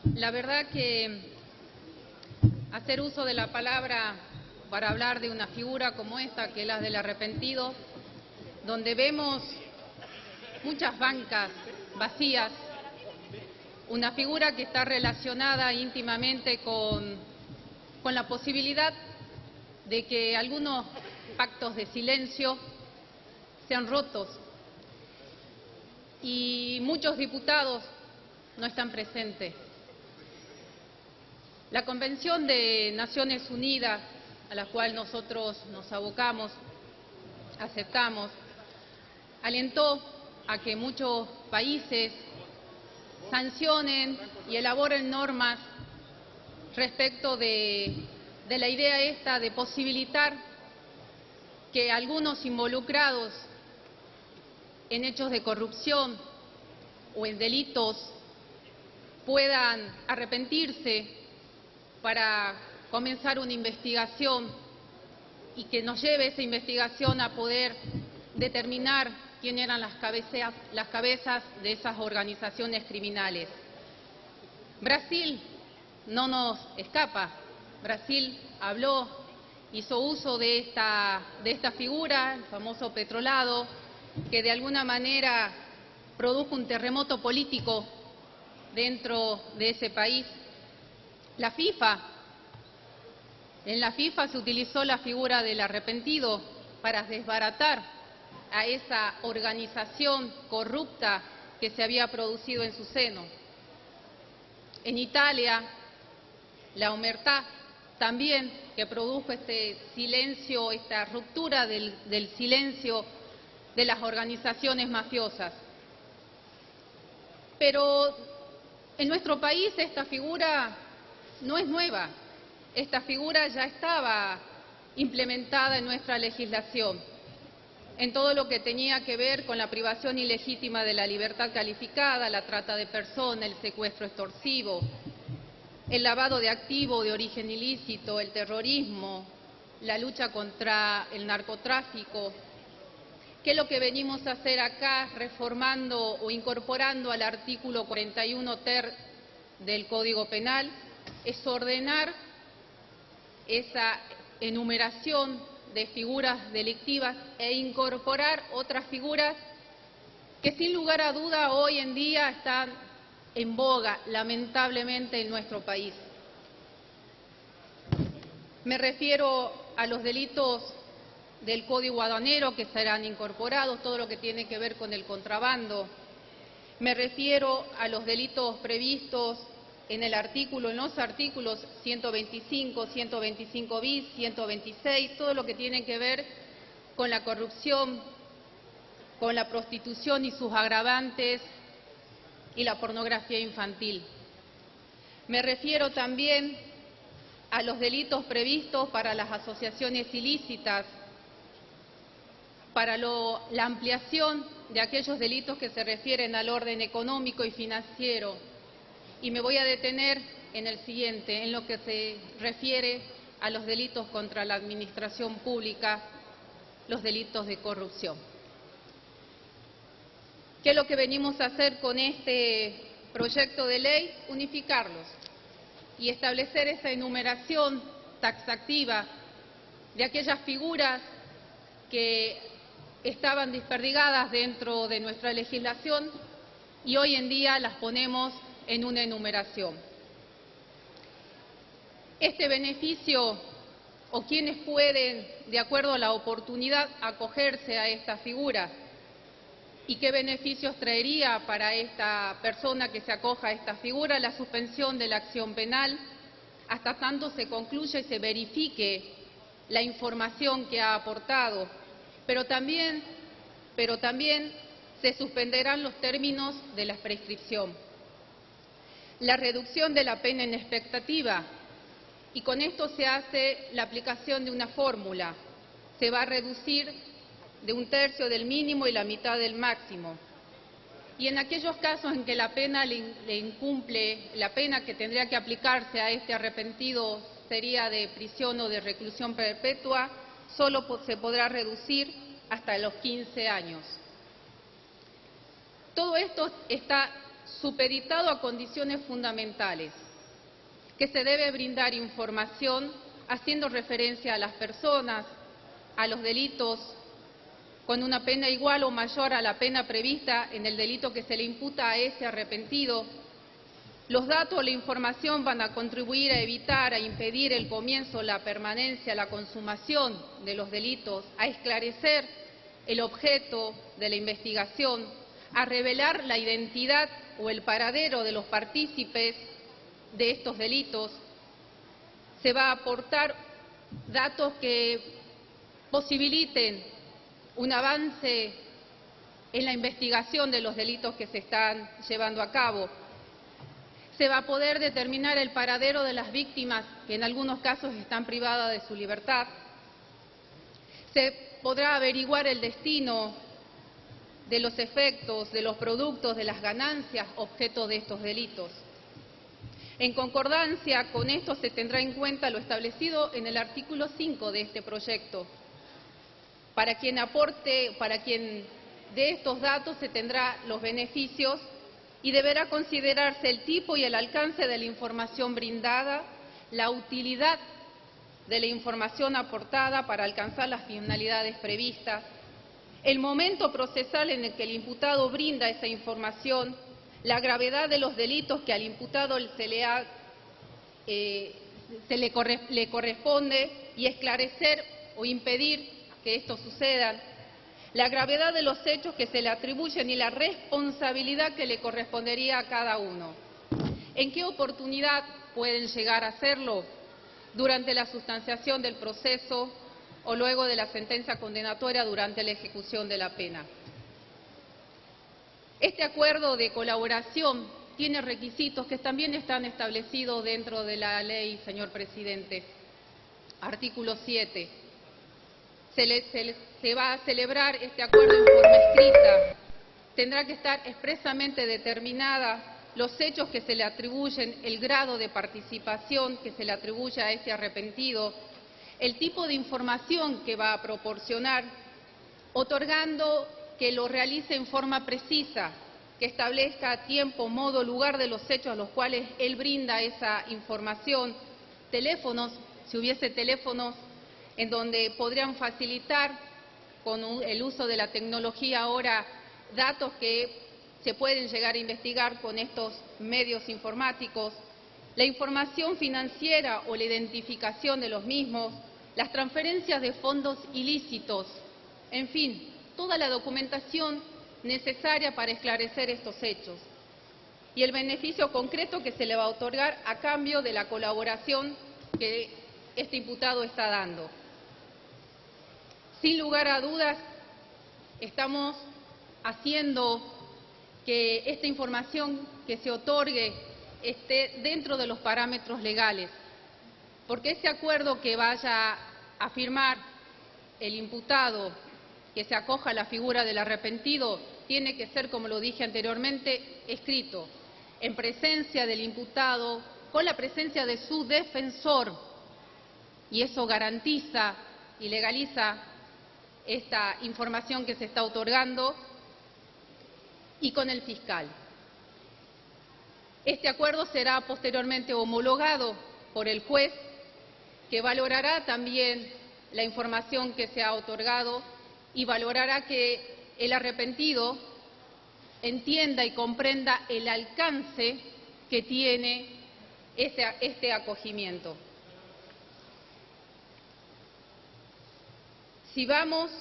La verdad que hacer uso de la palabra para hablar de una figura como esta, que es la del arrepentido, donde vemos muchas bancas vacías, una figura que está relacionada íntimamente con la posibilidad de que algunos pactos de silencio sean rotos y muchos diputados no están presentes. La Convención de Naciones Unidas, a la cual nosotros nos abocamos, aceptamos, alentó a que muchos países sancionen y elaboren normas respecto de la idea esta de posibilitar que algunos involucrados en hechos de corrupción o en delitos puedan arrepentirse para comenzar una investigación y que nos lleve esa investigación a poder determinar quién eran las cabezas de esas organizaciones criminales. Brasil no nos escapa. Brasil habló, hizo uso de esta figura, el famoso petrolado, que de alguna manera produjo un terremoto político dentro de ese país. En la FIFA se utilizó la figura del arrepentido para desbaratar a esa organización corrupta que se había producido en su seno. En Italia, la Omertà también, que produjo este silencio, esta ruptura del silencio de las organizaciones mafiosas. Pero en nuestro país esta figura no es nueva, esta figura ya estaba implementada en nuestra legislación, en todo lo que tenía que ver con la privación ilegítima de la libertad calificada, la trata de personas, el secuestro extorsivo, el lavado de activos de origen ilícito, el terrorismo, la lucha contra el narcotráfico. ¿Qué es lo que venimos a hacer acá, reformando o incorporando al artículo 41 ter del Código Penal? Es ordenar esa enumeración de figuras delictivas e incorporar otras figuras que sin lugar a duda hoy en día están en boga, lamentablemente, en nuestro país. Me refiero a los delitos del Código Aduanero que serán incorporados, todo lo que tiene que ver con el contrabando. Me refiero a los delitos previstos en los artículos 125, 125 bis, 126, todo lo que tiene que ver con la corrupción, con la prostitución y sus agravantes y la pornografía infantil. Me refiero también a los delitos previstos para las asociaciones ilícitas, para la ampliación de aquellos delitos que se refieren al orden económico y financiero. Y me voy a detener en el siguiente, en lo que se refiere a los delitos contra la administración pública, los delitos de corrupción. ¿Qué es lo que venimos a hacer con este proyecto de ley? Unificarlos y establecer esa enumeración taxativa de aquellas figuras que estaban desperdigadas dentro de nuestra legislación y hoy en día las ponemos en una enumeración. Este beneficio, o quienes pueden, de acuerdo a la oportunidad, acogerse a esta figura, y qué beneficios traería para esta persona que se acoja a esta figura la suspensión de la acción penal hasta tanto se concluya y se verifique la información que ha aportado, pero también se suspenderán los términos de la prescripción. La reducción de la pena en expectativa, y con esto se hace la aplicación de una fórmula. Se va a reducir de 1/3 del mínimo y la mitad del máximo. Y en aquellos casos en que la pena le incumple, la pena que tendría que aplicarse a este arrepentido sería de prisión o de reclusión perpetua, solo se podrá reducir hasta los 15 años. Todo esto está supeditado a condiciones fundamentales, que se debe brindar información haciendo referencia a las personas, a los delitos, con una pena igual o mayor a la pena prevista en el delito que se le imputa a ese arrepentido. Los datos o la información van a contribuir a evitar, a impedir el comienzo, la permanencia, la consumación de los delitos, a esclarecer el objeto de la investigación, a revelar la identidad o el paradero de los partícipes de estos delitos. Se va a aportar datos que posibiliten un avance en la investigación de los delitos que se están llevando a cabo. Se va a poder determinar el paradero de las víctimas que en algunos casos están privadas de su libertad. Se podrá averiguar el destino de los efectos, de los productos, de las ganancias objeto de estos delitos. En concordancia con esto se tendrá en cuenta lo establecido en el artículo 5 de este proyecto. Para quien de estos datos se tendrá los beneficios y deberá considerarse el tipo y el alcance de la información brindada, la utilidad de la información aportada para alcanzar las finalidades previstas, el momento procesal en el que el imputado brinda esa información, la gravedad de los delitos que al imputado le corresponde y esclarecer o impedir que estos sucedan, la gravedad de los hechos que se le atribuyen y la responsabilidad que le correspondería a cada uno. ¿En qué oportunidad pueden llegar a hacerlo? Durante la sustanciación del proceso o luego de la sentencia condenatoria durante la ejecución de la pena. Este acuerdo de colaboración tiene requisitos que también están establecidos dentro de la ley, señor presidente. Artículo 7. Se va a celebrar este acuerdo en forma escrita. Tendrá que estar expresamente determinada los hechos que se le atribuyen, el grado de participación que se le atribuye a este arrepentido, el tipo de información que va a proporcionar, otorgando que lo realice en forma precisa, que establezca tiempo, modo, lugar de los hechos a los cuales él brinda esa información, teléfonos, si hubiese teléfonos en donde podrían facilitar con el uso de la tecnología ahora datos que se pueden llegar a investigar con estos medios informáticos, la información financiera o la identificación de los mismos, las transferencias de fondos ilícitos, en fin, toda la documentación necesaria para esclarecer estos hechos y el beneficio concreto que se le va a otorgar a cambio de la colaboración que este imputado está dando. Sin lugar a dudas, estamos haciendo que esta información que se otorgue esté dentro de los parámetros legales, porque ese acuerdo que vaya a firmar el imputado, que se acoja a la figura del arrepentido, tiene que ser, como lo dije anteriormente, escrito en presencia del imputado, con la presencia de su defensor, y eso garantiza y legaliza esta información que se está otorgando, y con el fiscal. Este acuerdo será posteriormente homologado por el juez, que valorará también la información que se ha otorgado y valorará que el arrepentido entienda y comprenda el alcance que tiene este acogimiento. Si vamos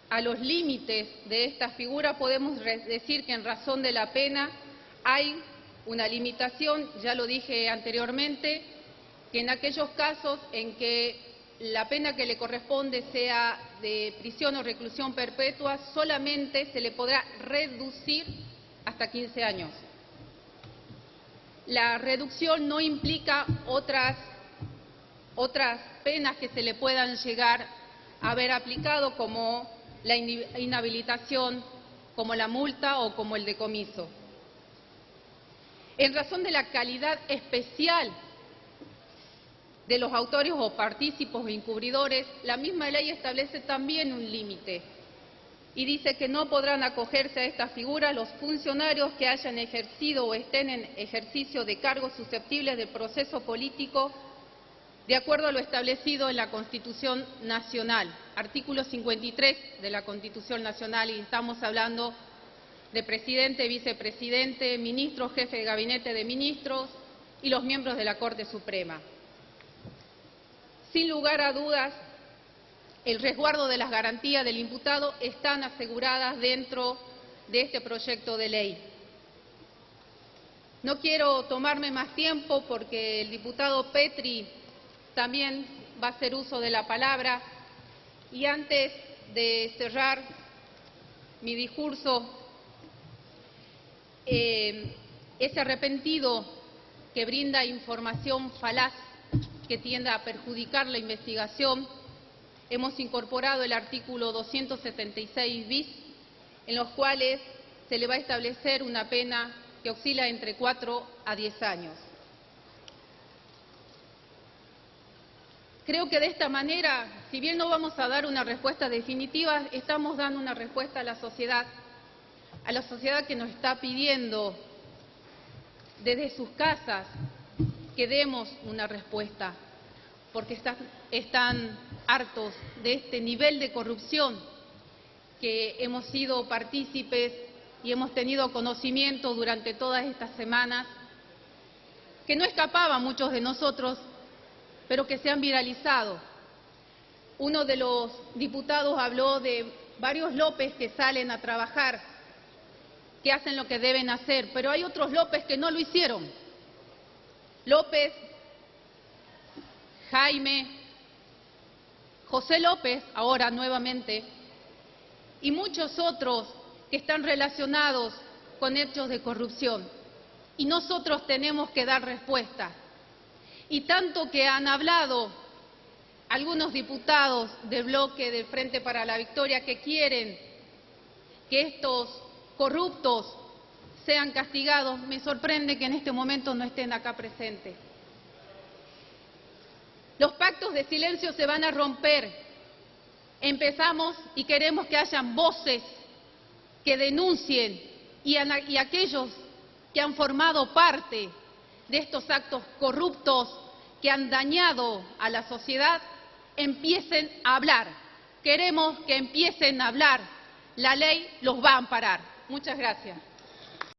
a los límites de esta figura, podemos decir que en razón de la pena hay una limitación, ya lo dije anteriormente, que en aquellos casos en que la pena que le corresponde sea de prisión o reclusión perpetua, solamente se le podrá reducir hasta 15 años. La reducción no implica otras penas que se le puedan llegar a haber aplicado, como la inhabilitación, como la multa o como el decomiso. En razón de la calidad especial de los autores o partícipes o encubridores, la misma ley establece también un límite. y dice que no podrán acogerse a esta figura los funcionarios que hayan ejercido o estén en ejercicio de cargos susceptibles del proceso político de acuerdo a lo establecido en la Constitución Nacional, artículo 53 de la Constitución Nacional, y estamos hablando de presidente, vicepresidente, ministro, jefe de gabinete de ministros y los miembros de la Corte Suprema. Sin lugar a dudas, el resguardo de las garantías del imputado están aseguradas dentro de este proyecto de ley. No quiero tomarme más tiempo porque el diputado Petri también va a hacer uso de la palabra, y antes de cerrar mi discurso, ese arrepentido que brinda información falaz que tienda a perjudicar la investigación, hemos incorporado el artículo 276 bis, en los cuales se le va a establecer una pena que oscila entre 4 a 10 años. Creo que de esta manera, si bien no vamos a dar una respuesta definitiva, estamos dando una respuesta a la sociedad que nos está pidiendo desde sus casas que demos una respuesta, porque están hartos de este nivel de corrupción que hemos sido partícipes y hemos tenido conocimiento durante todas estas semanas, que no escapaba a muchos de nosotros, pero que se han viralizado. Uno de los diputados habló de varios López que salen a trabajar, que hacen lo que deben hacer, pero hay otros López que no lo hicieron. López, Jaime, José López, ahora nuevamente, y muchos otros que están relacionados con hechos de corrupción. Y nosotros tenemos que dar respuesta. Y tanto que han hablado algunos diputados del bloque del Frente para la Victoria que quieren que estos corruptos sean castigados, me sorprende que en este momento no estén acá presentes. Los pactos de silencio se van a romper. Empezamos y queremos que hayan voces que denuncien y aquellos que han formado parte de estos actos corruptos que han dañado a la sociedad empiecen a hablar. Queremos que empiecen a hablar. La ley los va a amparar. Muchas gracias.